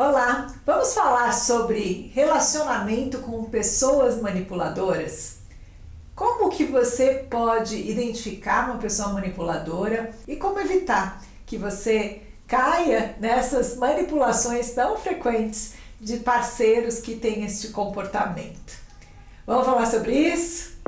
Olá, vamos falar sobre relacionamento com pessoas manipuladoras? Como que você pode identificar uma pessoa manipuladora e como evitar que você caia nessas manipulações tão frequentes de parceiros que têm este comportamento? Vamos falar sobre isso?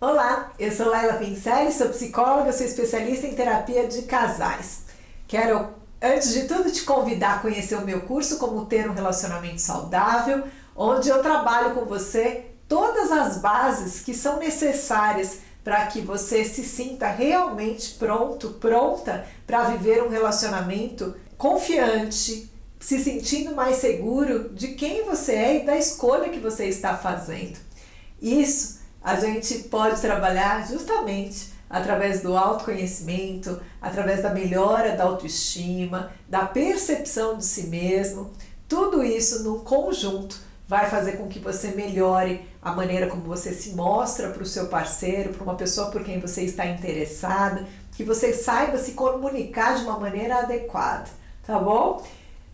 Olá, eu sou Laila Pincelli, sou psicóloga, sou especialista em terapia de casais. Quero, antes de tudo, te convidar a conhecer o meu curso Como Ter um Relacionamento Saudável, onde eu trabalho com você todas as bases que são necessárias para que você se sinta realmente pronta para viver um relacionamento confiante, se sentindo mais seguro de quem você é e da escolha que você está fazendo. Isso a gente pode trabalhar justamente através do autoconhecimento, através da melhora da autoestima, da percepção de si mesmo. Tudo isso no conjunto vai fazer com que você melhore a maneira como você se mostra para o seu parceiro, para uma pessoa por quem você está interessada, que você saiba se comunicar de uma maneira adequada, tá bom?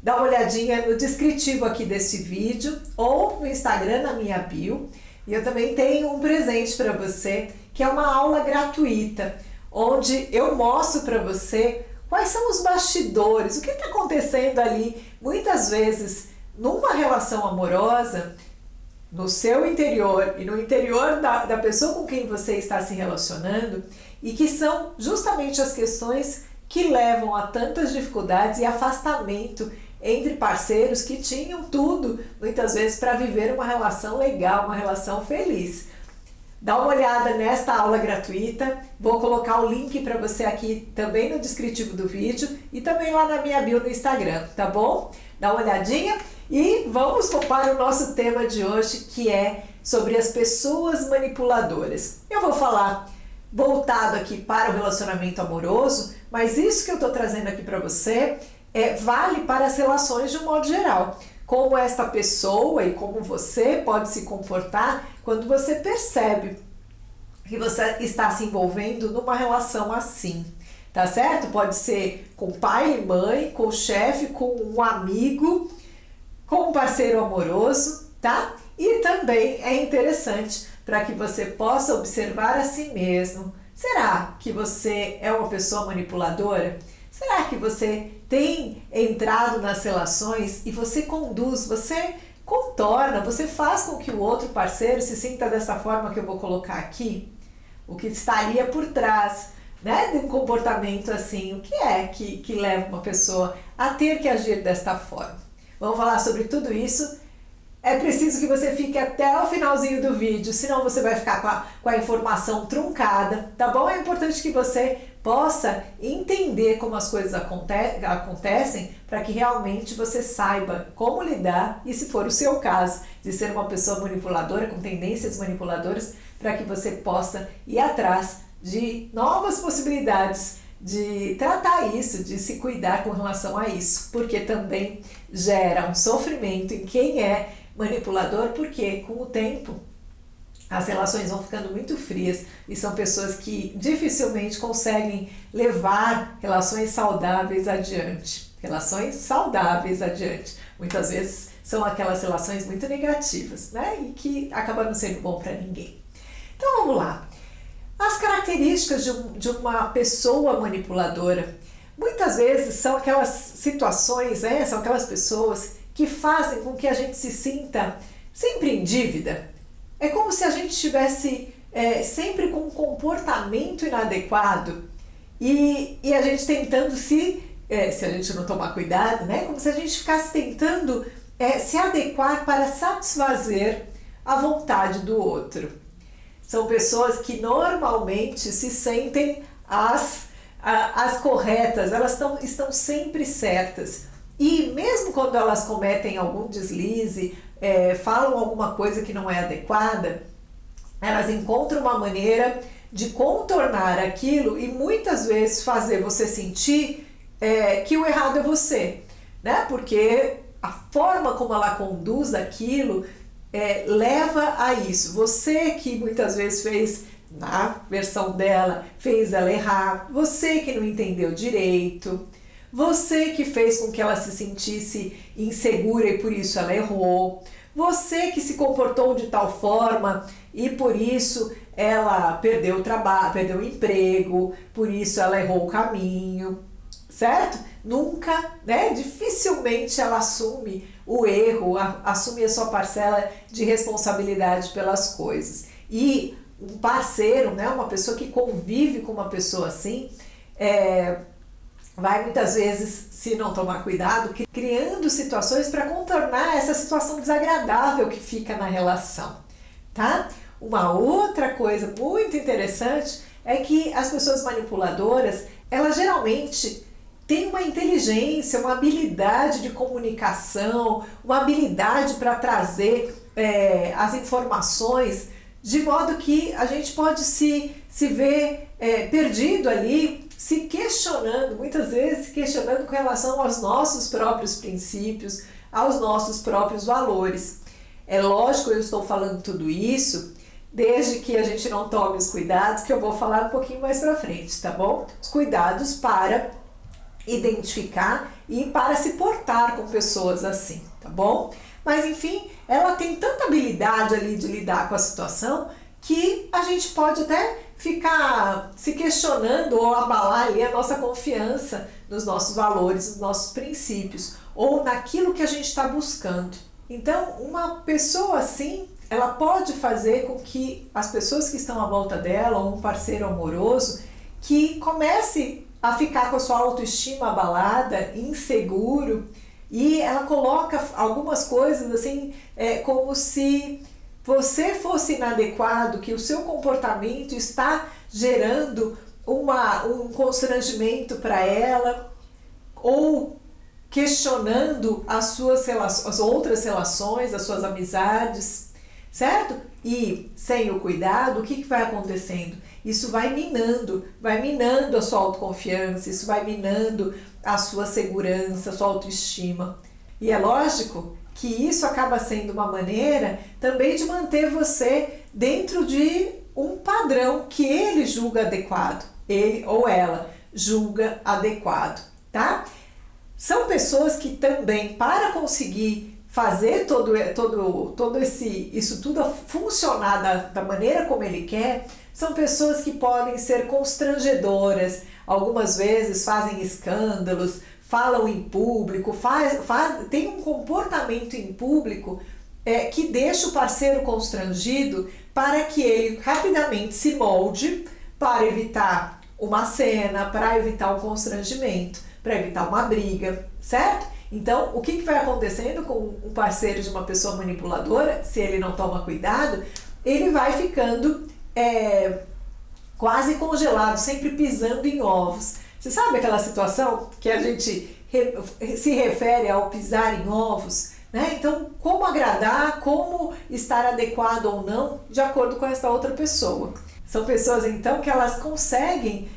Dá uma olhadinha no descritivo aqui desse vídeo ou no Instagram, na minha bio. E eu também tenho um presente para você, que é uma aula gratuita, onde eu mostro para você quais são os bastidores, o que está acontecendo ali, muitas vezes, numa relação amorosa, no seu interior e no interior da pessoa com quem você está se relacionando, e que são justamente as questões que levam a tantas dificuldades e afastamento entre parceiros que tinham tudo, muitas vezes, para viver uma relação legal, uma relação feliz. Dá uma olhada nesta aula gratuita, vou colocar o link para você aqui também no descritivo do vídeo e também lá na minha bio no Instagram, tá bom? Dá uma olhadinha e vamos para o nosso tema de hoje, que é sobre as pessoas manipuladoras. Eu vou falar voltado aqui para o relacionamento amoroso, mas isso que eu estou trazendo aqui para você vale para as relações de um modo geral. Como esta pessoa e como você pode se comportar quando você percebe que você está se envolvendo numa relação assim, tá certo? Pode ser com pai e mãe, com o chefe, com um amigo, com um parceiro amoroso, tá? E também é interessante para que você possa observar a si mesmo. Será que você é uma pessoa manipuladora? Será que você tem entrado nas relações e você conduz, você contorna, você faz com que o outro parceiro se sinta dessa forma que eu vou colocar aqui? O que estaria por trás, né, de um comportamento assim? O que é que leva uma pessoa a ter que agir desta forma? Vamos falar sobre tudo isso. É preciso que você fique até o finalzinho do vídeo, senão você vai ficar com a informação truncada, tá bom? É importante que você possa entender como as coisas acontecem para que realmente você saiba como lidar e, se for o seu caso, de ser uma pessoa manipuladora, com tendências manipuladoras, para que você possa ir atrás de novas possibilidades de tratar isso, de se cuidar com relação a isso, porque também gera um sofrimento em quem é manipulador, porque com o tempo as relações vão ficando muito frias e são pessoas que dificilmente conseguem levar relações saudáveis adiante. Relações saudáveis adiante. Muitas vezes são aquelas relações muito negativas, né? E que acabam não sendo bom para ninguém. Então vamos lá. As características de uma pessoa manipuladora, muitas vezes são aquelas situações, né? São aquelas pessoas que fazem com que a gente se sinta sempre em dívida. É como se a gente estivesse sempre com um comportamento inadequado e a gente tentando se a gente não tomar cuidado, né? Como se a gente ficasse tentando se adequar para satisfazer a vontade do outro. São pessoas que normalmente se sentem as corretas, elas estão sempre certas. E mesmo quando elas cometem algum deslize, falam alguma coisa que não é adequada, elas encontram uma maneira de contornar aquilo e muitas vezes fazer você sentir que o errado é você, né? Porque a forma como ela conduz aquilo leva a isso. Você que muitas vezes fez, na versão dela, fez ela errar, você que não entendeu direito, você que fez com que ela se sentisse insegura e por isso ela errou, você que se comportou de tal forma e por isso ela perdeu o trabalho, perdeu o emprego, por isso ela errou o caminho, certo? Nunca, dificilmente ela assume o erro, assume a sua parcela de responsabilidade pelas coisas. E um parceiro, uma pessoa que convive com uma pessoa assim, vai muitas vezes, se não tomar cuidado, criando situações para contornar essa situação desagradável que fica na relação, tá? Uma outra coisa muito interessante é que as pessoas manipuladoras, elas geralmente têm uma inteligência, uma habilidade de comunicação, uma habilidade para trazer as informações, de modo que a gente pode se ver perdido ali, se questionando, muitas vezes se questionando com relação aos nossos próprios princípios, aos nossos próprios valores. É lógico, eu estou falando tudo isso desde que a gente não tome os cuidados, que eu vou falar um pouquinho mais pra frente, tá bom? Os cuidados para identificar e para se portar com pessoas assim, tá bom? Mas enfim, ela tem tanta habilidade ali de lidar com a situação que a gente pode até ficar se questionando ou abalar ali a nossa confiança nos nossos valores, nos nossos princípios ou naquilo que a gente está buscando. Então, uma pessoa assim, ela pode fazer com que as pessoas que estão à volta dela, ou um parceiro amoroso, que comece a ficar com a sua autoestima abalada, inseguro, e ela coloca algumas coisas assim, como se você fosse inadequado, que o seu comportamento está gerando um constrangimento para ela, ou questionando as outras relações, as suas amizades, certo? E sem o cuidado, o que vai acontecendo? Isso vai minando a sua autoconfiança, isso vai minando a sua segurança, a sua autoestima. E é lógico que isso acaba sendo uma maneira também de manter você dentro de um padrão que ele julga adequado, ele ou ela julga adequado, tá? São pessoas que também, para conseguir fazer isso tudo funcionar da maneira como ele quer, são pessoas que podem ser constrangedoras, algumas vezes fazem escândalos, falam em público, tem um comportamento em público que deixa o parceiro constrangido para que ele rapidamente se molde para evitar uma cena, para evitar um constrangimento, para evitar uma briga, certo? Então, o que vai acontecendo com um parceiro de uma pessoa manipuladora, se ele não toma cuidado, ele vai ficando quase congelado, sempre pisando em ovos. Você sabe aquela situação que a gente se refere ao pisar em ovos? Né? Então, como agradar, como estar adequado ou não, de acordo com essa outra pessoa. São pessoas, então, que elas conseguem,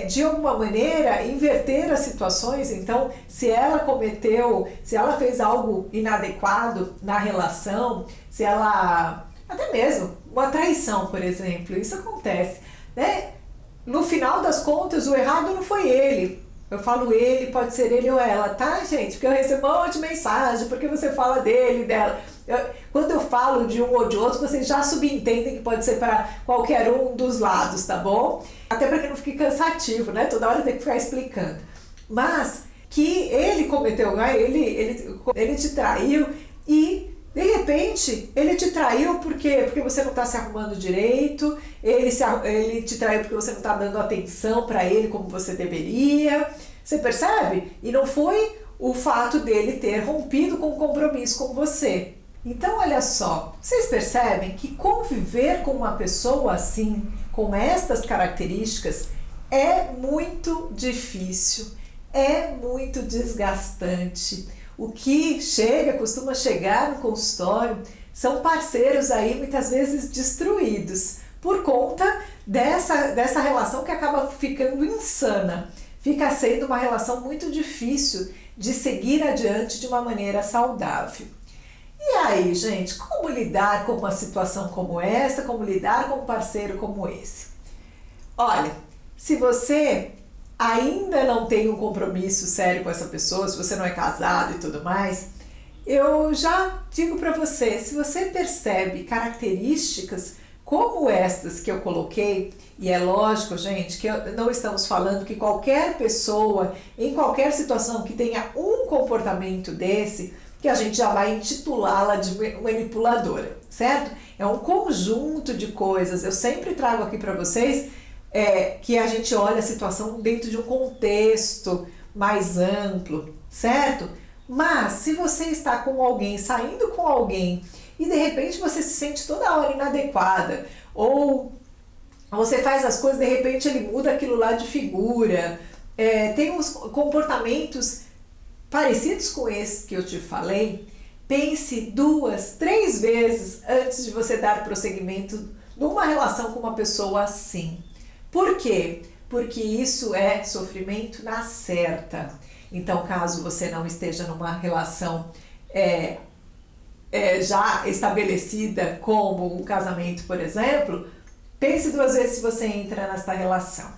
de alguma maneira, inverter as situações. Então, se ela fez algo inadequado na relação, se ela, até mesmo, uma traição, por exemplo, isso acontece, né? No final das contas, o errado não foi ele. Eu falo ele, pode ser ele ou ela, tá, gente? Porque eu recebo um monte de mensagem, porque você fala dele, dela. Quando eu falo de um ou de outro, vocês já subentendem que pode ser para qualquer um dos lados, tá bom? Até para que não fique cansativo, né? Toda hora tem que ficar explicando. Mas que ele cometeu, ele te traiu e de repente ele te traiu porque você não está se arrumando direito, ele te traiu porque você não está dando atenção para ele como você deveria. Você percebe? E não foi o fato dele ter rompido com o compromisso com você. Então, olha só, vocês percebem que conviver com uma pessoa assim, com estas características, é muito difícil, é muito desgastante. O que costuma chegar no consultório, são parceiros aí muitas vezes destruídos, por conta dessa relação que acaba ficando insana. Fica sendo uma relação muito difícil de seguir adiante de uma maneira saudável. E aí, gente, como lidar com uma situação como essa, como lidar com um parceiro como esse? Olha, se você ainda não tem um compromisso sério com essa pessoa, se você não é casado e tudo mais, eu já digo para você, se você percebe características como estas que eu coloquei, e é lógico, gente, que não estamos falando que qualquer pessoa, em qualquer situação que tenha um comportamento desse, que a gente já vai intitulá-la de manipuladora, certo? É um conjunto de coisas. Eu sempre trago aqui para vocês que a gente olha a situação dentro de um contexto mais amplo, certo? Mas se você está com alguém, saindo com alguém, e de repente você se sente toda hora inadequada, ou você faz as coisas, de repente ele muda aquilo lá de figura, tem uns comportamentos parecidos com esse que eu te falei, pense 2, 3 vezes antes de você dar prosseguimento numa relação com uma pessoa assim. Por quê? Porque isso é sofrimento na certa. Então, caso você não esteja numa relação já estabelecida, como um casamento, por exemplo, pense 2 vezes se você entra nessa relação.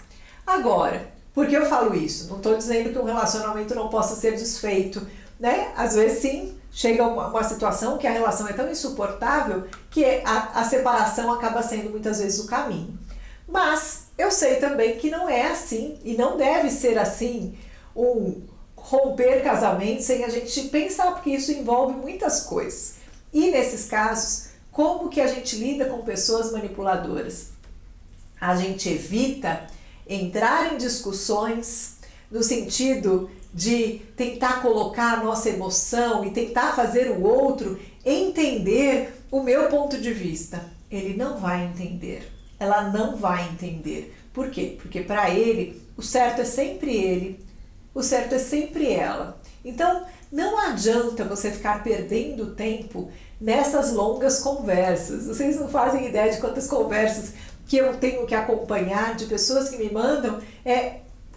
Agora, por que eu falo isso? Não estou dizendo que um relacionamento não possa ser desfeito, né? Às vezes sim, chega uma situação que a relação é tão insuportável que a separação acaba sendo muitas vezes o caminho. Mas eu sei também que não é assim e não deve ser assim um romper casamento sem a gente pensar, porque isso envolve muitas coisas. E nesses casos, como que a gente lida com pessoas manipuladoras? A gente evita entrar em discussões no sentido de tentar colocar a nossa emoção e tentar fazer o outro entender o meu ponto de vista. Ele não vai entender, ela não vai entender. Por quê? Porque para ele, o certo é sempre ele, o certo é sempre ela. Então, não adianta você ficar perdendo tempo nessas longas conversas. Vocês não fazem ideia de quantas conversas que eu tenho que acompanhar de pessoas que me mandam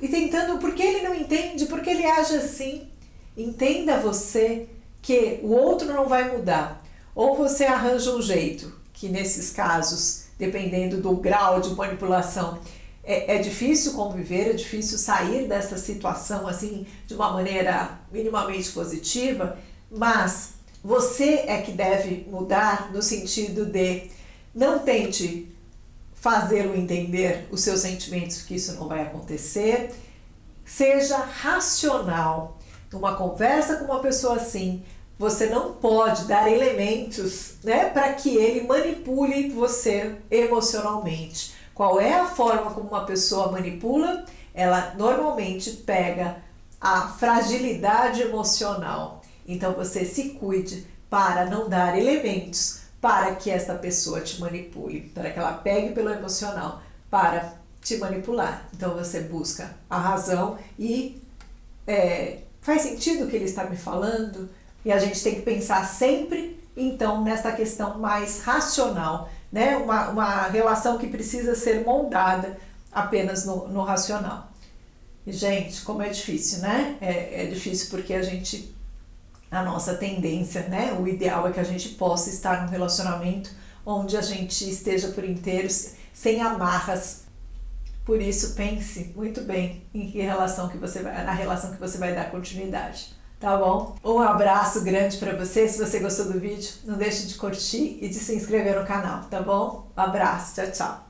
e tentando, por que ele não entende, por que ele age assim. Entenda você que o outro não vai mudar. Ou você arranja um jeito, que nesses casos, dependendo do grau de manipulação, é difícil conviver, é difícil sair dessa situação assim de uma maneira minimamente positiva, mas você é que deve mudar no sentido de não tente fazê-lo entender os seus sentimentos, que isso não vai acontecer. Seja racional. Numa conversa com uma pessoa assim, você não pode dar elementos, né, para que ele manipule você emocionalmente. Qual é a forma como uma pessoa manipula? Ela normalmente pega a fragilidade emocional. Então você se cuide para não dar elementos para que esta pessoa te manipule, para que ela pegue pelo emocional para te manipular. Então você busca a razão e faz sentido o que ele está me falando? E a gente tem que pensar sempre, então, nessa questão mais racional, né? Uma relação que precisa ser moldada apenas no racional. E, gente, como é difícil, né? É difícil porque a nossa tendência, né? O ideal é que a gente possa estar num relacionamento onde a gente esteja por inteiro, sem amarras. Por isso, pense muito bem na relação que você vai dar continuidade, tá bom? Um abraço grande para você. Se você gostou do vídeo, não deixe de curtir e de se inscrever no canal, tá bom? Um abraço, tchau, tchau.